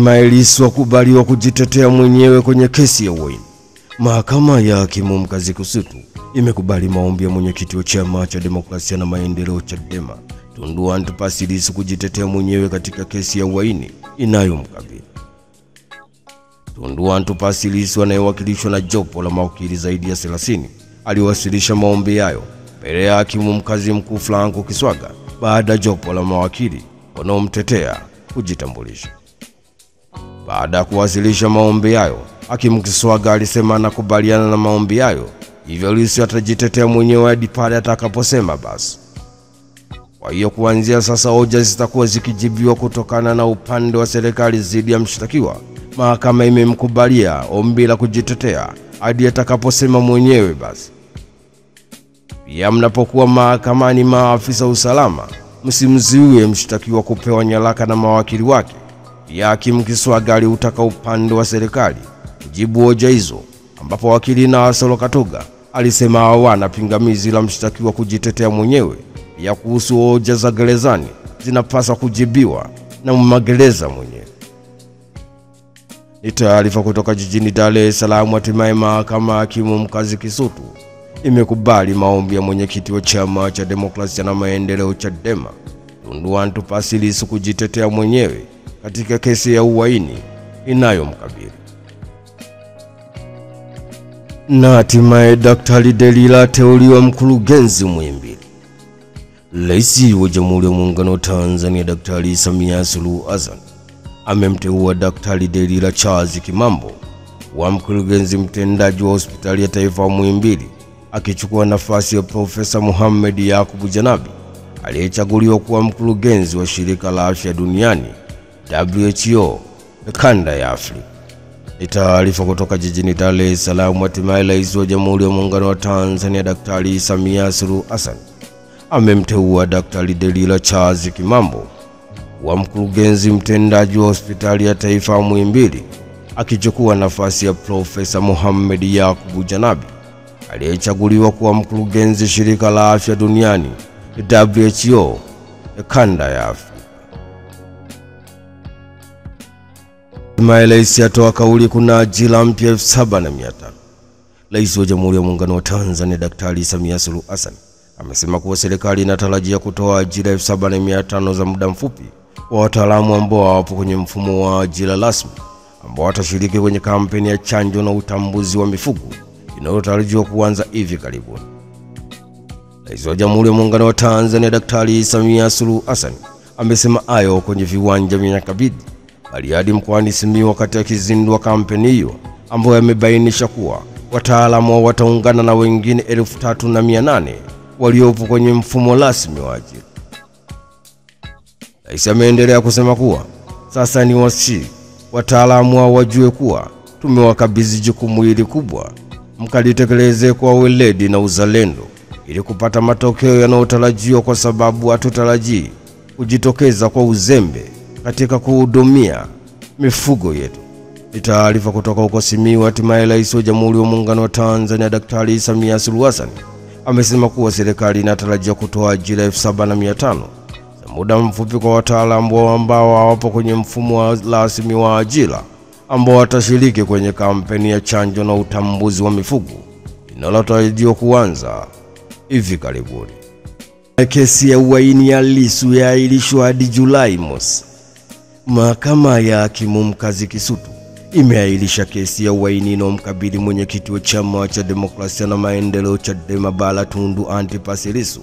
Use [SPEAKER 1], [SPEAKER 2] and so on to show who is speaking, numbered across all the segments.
[SPEAKER 1] Lissu akubaliwa kujitetea mwenyewe kwenye kesi ya uhaini. Mahakama ya hakimu mkazi Kisutu imekubali maombi ya mwenyekiti wa Chama cha Demokrasia na Maendeleo Chadema Tundu Antipas Lissu kujitetea mwenyewe katika kesi ya uhaini inayomkabili. Tundu Antipas Lissu anayewakilishwa na jopo la mawakili zaidi ya 30 aliwasilisha maombi hayo mbele ya hakimu mkazi mkuu Franco Kiswaga baada ya jopo la mawakili wanaomtetea kujitambulisha. Baada ya kuwasilisha maombi hayo, hakimu Kiswaga alisema anakubaliana na maombi hayo, hivyo Lissu atajitetea mwenyewe hadi pale atakaposema basi. Kwa hiyo kuanzia sasa hoja zitakuwa zikijibiwa kutokana na upande wa serikali dhidi ya mshtakiwa. Mahakama imemkubalia ombi la kujitetea hadi atakaposema mwenyewe basi. Pia mnapokuwa mahakamani, maafisa usalama msimzuie mshtakiwa kupewa nyaraka na mawakili wake. Pia hakimu Kiswaga aliutaka upande wa serikali kujibu hoja hizo, ambapo wakili Nasolo Katoga alisema hawana pingamizi la mshtakiwa kujitetea mwenyewe. Pia kuhusu hoja za gerezani zinapaswa kujibiwa na magereza mwenyewe. Ni taarifa kutoka jijini Dar es Salaam. Hatimaye mahakama ya hakimu mkazi Kisutu imekubali maombi ya mwenyekiti wa Chama cha Demokrasia na Maendeleo Chadema Tundu Antipas Lissu kujitetea mwenyewe katika kesi ya uhaini inayomkabili. Na hatimaye Daktari Delila teuliwa mkurugenzi Muhimbili. Rais wa Jamhuri ya Muungano wa Tanzania Daktari Samia Suluhu Hassan amemteua Daktari Delila Charles Kimambo wa mkurugenzi mtendaji wa Hospitali ya Taifa Muhimbili, akichukua nafasi ya Profesa Mohamed Yakubu Janabi aliyechaguliwa kuwa mkurugenzi wa Shirika la Afya Duniani WHO kanda ya Afrika. Ni taarifa kutoka jijini Dar es Salaam. Hatimaye Rais wa Jamhuri ya Muungano wa Tanzania Daktari Samia Suluhu Hassan amemteua Daktari Delila Charles Kimambo wa mkurugenzi mtendaji wa Hospitali ya Taifa Muhimbili, akichukua nafasi ya Profesa Mohamed Yakubu Janabi aliyechaguliwa kuwa mkurugenzi Shirika la Afya Duniani WHO kanda ya Afrika. Rais atoa kauli kuna ajira mpya 7,500. Rais wa Jamhuri ya Muungano wa Tanzania Daktari Samia Suluhu Hassan amesema kuwa serikali inatarajia kutoa ajira 7,500 za muda mfupi kwa wataalamu ambao wapo kwenye mfumo wa ajira rasmi, ambao watashiriki kwenye kampeni ya chanjo na utambuzi wa mifugo inayotarajiwa kuanza hivi karibuni. Rais wa Jamhuri ya Muungano wa Tanzania Daktari Samia Suluhu Hassan amesema hayo kwenye viwanja vya Nyakabidi, Bariadi mkoani Simiyu wakati akizindua kampeni hiyo, ambayo amebainisha kuwa wataalamu wataungana na wengine 3,800 waliopo kwenye mfumo rasmi wa ajira. Rais ameendelea kusema kuwa sasa ni wataalamu wajue kuwa tumewakabidhi jukumu hili kubwa, mkalitekeleze kwa weledi na uzalendo ili kupata matokeo yanayotarajiwa, kwa sababu hatutarajii kujitokeza kwa uzembe katika kuhudumia mifugo yetu. Ni taarifa kutoka huko Simiyu. Hatimaye Rais wa Jamhuri ya Muungano wa Tanzania Daktari Samia Suluhu Hassan amesema kuwa serikali inatarajia kutoa ajira 7,500 za muda mfupi kwa wataalamu ambao hawapo kwenye mfumo rasmi wa ajira, ambao watashiriki kwenye kampeni ya chanjo na utambuzi wa mifugo inayotarajiwa kuanza hivi karibuni. Kesi ya uhaini ya Lissu yaahirishwa hadi Julai mosi. Mahakama ya hakimu mkazi Kisutu imeahirisha kesi ya uhaini inayomkabili mwenyekiti wa Chama cha Demokrasia na Maendeleo Chadema Bara Tundu Antipas Lissu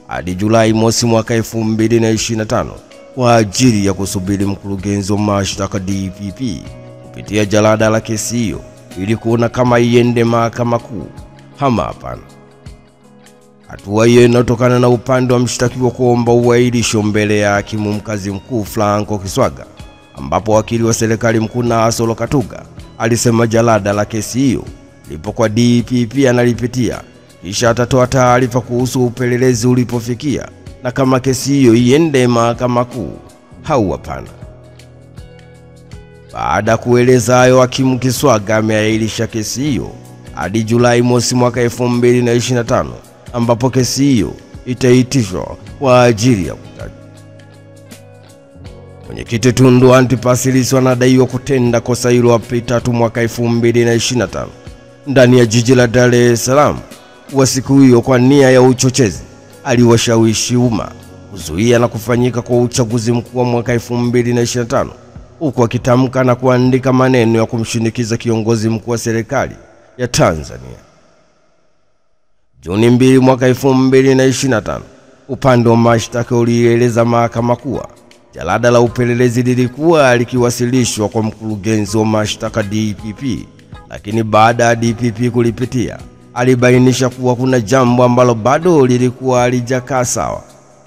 [SPEAKER 1] hadi Julai mosi mwaka 2025 kwa ajili ya kusubiri mkurugenzi wa mashtaka DPP kupitia jalada la kesi hiyo ili kuona kama iende mahakama kuu ama hapana. Hatua hiyo inatokana na upande wa mshtakiwa kuomba uahirisho mbele ya hakimu mkazi mkuu Franco Kiswaga, ambapo wakili wa serikali mkuu Nasolo Katoga alisema jalada la kesi hiyo lipo kwa DPP analipitia, kisha atatoa taarifa kuhusu upelelezi ulipofikia na kama kesi hiyo iende mahakama kuu au hapana. Baada kueleza hayo, hakimu Kiswaga ameahirisha kesi hiyo hadi Julai mosi mwaka 2025, ambapo kesi hiyo itaitishwa kwa ajili ya kutaja. Mwenyekiti Tundu Antipas Lissu anadaiwa kutenda kosa hilo Aprili 3 mwaka 2025 ndani ya jiji la Dar es Salaam. Kwa siku hiyo, kwa nia ya uchochezi, aliwashawishi umma kuzuia na kufanyika kwa uchaguzi mkuu wa mwaka 2025, huku akitamka na kuandika maneno ya kumshinikiza kiongozi mkuu wa serikali ya Tanzania. Juni 2 mwaka 2025, upande wa mashtaka ulieleza mahakama kuwa jalada la upelelezi lilikuwa likiwasilishwa kwa mkurugenzi wa mashtaka DPP, lakini baada ya DPP kulipitia, alibainisha kuwa kuna jambo ambalo bado lilikuwa halijakaa sawa.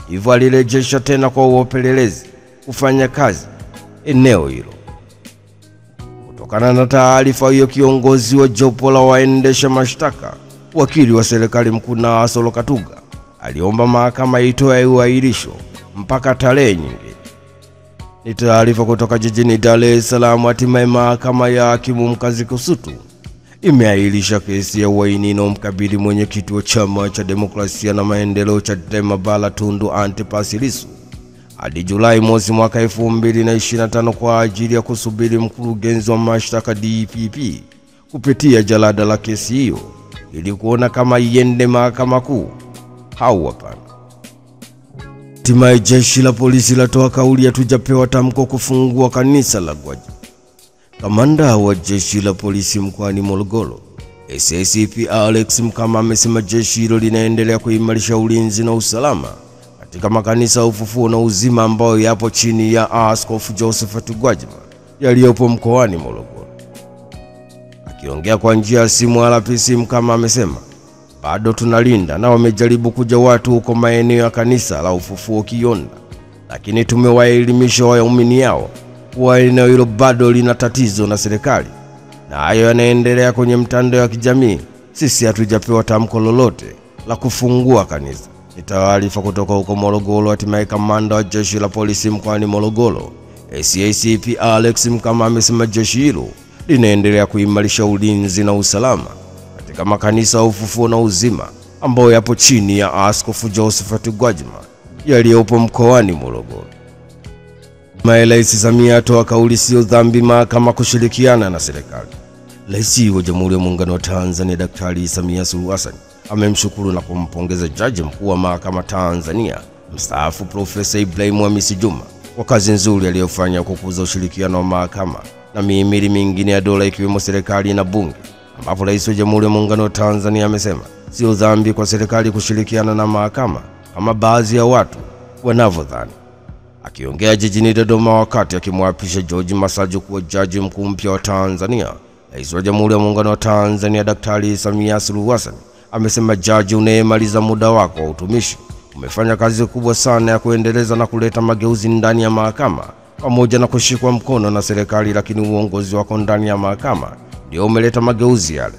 [SPEAKER 1] Hivyo alirejesha tena kwa upelelezi kufanya kazi eneo hilo. Kutokana na taarifa hiyo, kiongozi wa jopo la waendesha mashtaka, wakili wa serikali mkuu Nasolo Katuga, aliomba mahakama itoe uahirisho mpaka tarehe nyingine. Ni taarifa kutoka jijini Dar es Salaam. Hatimaye mahakama ya hakimu mkazi Kisutu imeahirisha kesi ya uhaini inayomkabili mwenyekiti wa Chama cha Demokrasia na Maendeleo Chadema Bara Tundu Antipas Lissu hadi Julai 1 mwaka 2025 kwa ajili ya kusubiri mkurugenzi wa mashtaka DPP kupitia jalada la kesi hiyo ili kuona kama iende mahakama kuu au hapana. Hatimaye jeshi la polisi latoa kauli hatujapewa tamko kufungua kanisa la Gwajima. Kamanda wa jeshi la polisi mkoani Morogoro, SACP Alex Mkama, amesema jeshi hilo linaendelea kuimarisha ulinzi na usalama katika makanisa ya Ufufuo na Uzima ambayo yapo chini ya Askofu Josephat Gwajima yaliyopo mkoani Morogoro. Akiongea kwa njia ya simu, RPC Mkama amesema bado tunalinda na wamejaribu kuja watu huko maeneo ya kanisa la Ufufuo Kionda, lakini tumewaelimisha waumini yao kuwa eneo hilo bado lina tatizo na serikali, na hayo yanaendelea kwenye mtandao wa kijamii. Sisi hatujapewa tamko lolote la kufungua kanisa. Ni taarifa kutoka huko Morogoro. Hatimaye kamanda wa jeshi la polisi mkoani Morogoro, SACP Alex Mkama, amesema jeshi hilo linaendelea kuimarisha ulinzi na usalama katika makanisa ya Ufufuo na Uzima ambayo yapo chini ya Askofu Josephat Gwajima yaliyopo mkoani Morogoro. Rais Samia atoa kauli sio dhambi mahakama kushirikiana na serikali. Rais wa Jamhuri ya Muungano wa Tanzania Daktari Samia Suluhu Hassan amemshukuru na kumpongeza Jaji Mkuu wa Mahakama Tanzania mstaafu Profesa Ibrahim Hamisi Juma kwa kazi nzuri aliyofanya kukuza ushirikiano wa mahakama na mihimili mingine ya dola ikiwemo serikali na bunge, ambapo Rais wa Jamhuri ya Muungano wa Tanzania amesema sio dhambi kwa serikali kushirikiana na mahakama kama baadhi ya watu wanavyodhani. Akiongea jijini Dodoma wakati akimwapisha George Masaju kuwa jaji mkuu mpya wa Tanzania, Rais wa Jamhuri ya Muungano wa Tanzania Daktari Samia Suluhu Hassan amesema, jaji unayemaliza muda wako wa utumishi umefanya kazi kubwa sana ya kuendeleza na kuleta mageuzi ndani ya mahakama pamoja na kushikwa mkono na serikali, lakini uongozi wako ndani ya mahakama ndio umeleta mageuzi yale.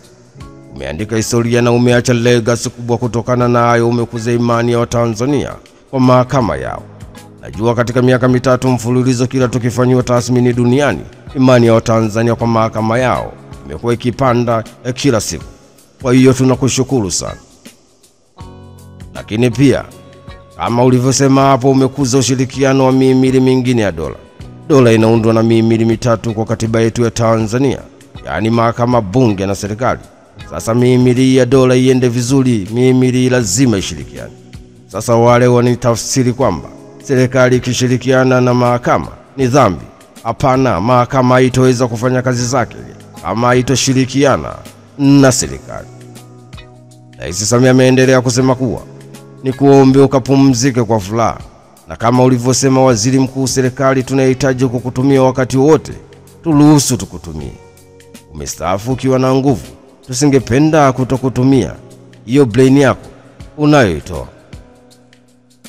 [SPEAKER 1] Umeandika historia na umeacha legacy kubwa. Kutokana na hayo umekuza imani ya Watanzania kwa mahakama yao. Najua katika miaka 3 mfululizo kila tukifanywa tathmini duniani, imani ya Watanzania kwa mahakama yao imekuwa ikipanda kila siku. Kwa hiyo tunakushukuru sana. Lakini pia kama ulivyosema hapo, umekuza ushirikiano wa mihimili mingine ya dola. Dola inaundwa na mihimili mitatu kwa katiba yetu ya Tanzania, yaani mahakama, bunge na serikali. Sasa mihimili ya dola iende vizuri, mihimili lazima ishirikiane. Sasa wale wanitafsiri kwamba serikali ikishirikiana na mahakama ni dhambi. Hapana, mahakama haitoweza kufanya kazi zake kama haitoshirikiana na serikali. Rais Samia ameendelea kusema kuwa ni kuombe ukapumzike kwa furaha, na kama ulivyosema Waziri Mkuu, serikali tunahitaji kukutumia wakati wote, turuhusu tukutumie. Umestaafu ukiwa na nguvu, tusingependa kutokutumia hiyo brain yako unayoitoa.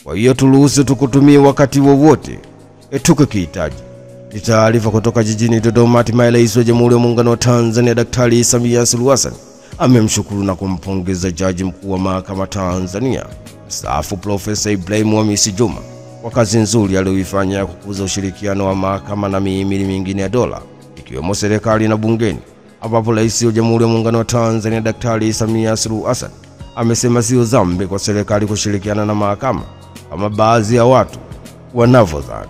[SPEAKER 1] Kwa hiyo turuhusu tukutumie wakati wowote tukikihitaji. Ni taarifa kutoka jijini Dodoma. Hatimaye Rais wa Jamhuri ya Muungano wa Tanzania Daktari Samia Suluhu Hassan amemshukuru na kumpongeza Jaji Mkuu wa Mahakama Tanzania mstaafu Profesa Ibrahim Hamisi Juma kwa kazi nzuri aliyoifanya ya kukuza ushirikiano wa mahakama na mihimili mingine ya dola ikiwemo serikali na bungeni, ambapo Rais wa Jamhuri ya Muungano wa Tanzania Daktari Samia Suluhu Hassan amesema sio dhambi kwa serikali kushirikiana na mahakama kama baadhi ya watu wanavyodhani.